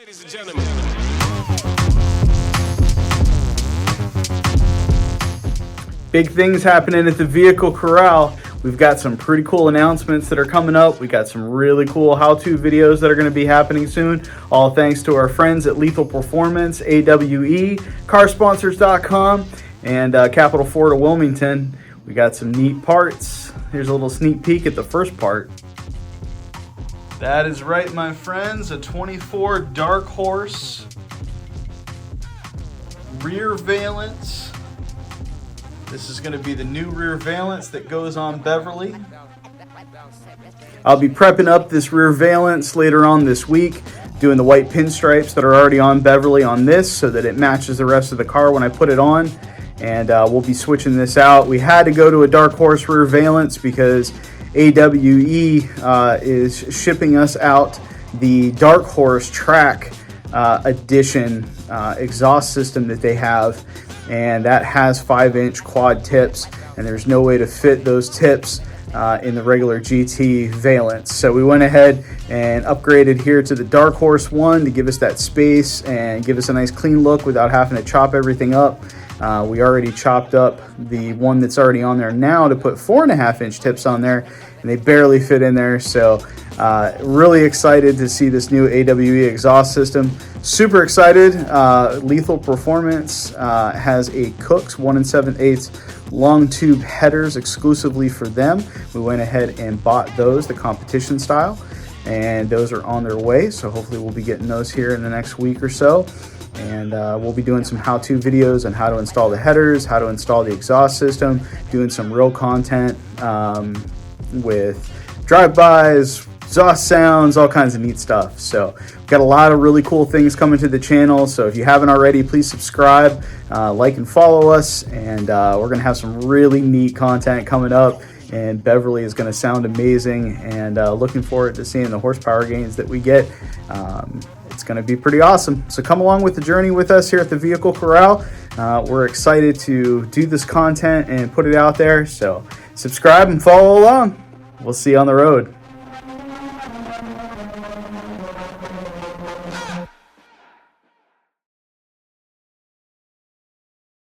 Ladies and gentlemen. Big things happening at the Vehicle Corral. We've got some pretty cool announcements that are coming up. We got some really cool how-to videos that are going to be happening soon. All thanks to our friends at Lethal Performance, AWE, Carsponsors.com, and Capital Ford of Wilmington. We got some neat parts. Here's a little sneak peek at the first part. That is right, my friends, a 24 Darkhorse Rear Valance. This is going to be the new Rear Valance that goes on Beverly. I'll be prepping up this Rear Valance later on this week, doing the white pinstripes that are already on Beverly on this so that it matches the rest of the car when I put it on. And we'll be switching this out. We had to go to a Darkhorse Rear Valance because AWE is shipping us out the Darkhorse Track Edition exhaust system that they have, and that has 5-inch quad tips, and there's no way to fit those tips in the regular GT Valance. So we went ahead and upgraded here to the Darkhorse one to give us that space and give us a nice clean look without having to chop everything up. We already chopped up the one that's already on there now to put 4.5-inch tips on there, and they barely fit in there. So really excited to see this new AWE exhaust system. Super excited. Lethal Performance has a Cook's 1 7/8 long tube headers exclusively for them. We went ahead and bought those, the competition style, and those are on their way. So hopefully we'll be getting those here in the next week or so. And we'll be doing some how-to videos on how to install the headers, how to install the exhaust system, doing some real content with drive-bys, exhaust sounds, all kinds of neat stuff. So we've got a lot of really cool things coming to the channel. So if you haven't already, please subscribe, like and follow us. And we're going to have some really neat content coming up. And Beverly is going to sound amazing. And looking forward to seeing the horsepower gains that we get. It's going to be pretty awesome. So come along with the journey with us here at the Vehicle Corral. We're excited to do this content and put it out there. So subscribe and follow along. We'll see you on the road.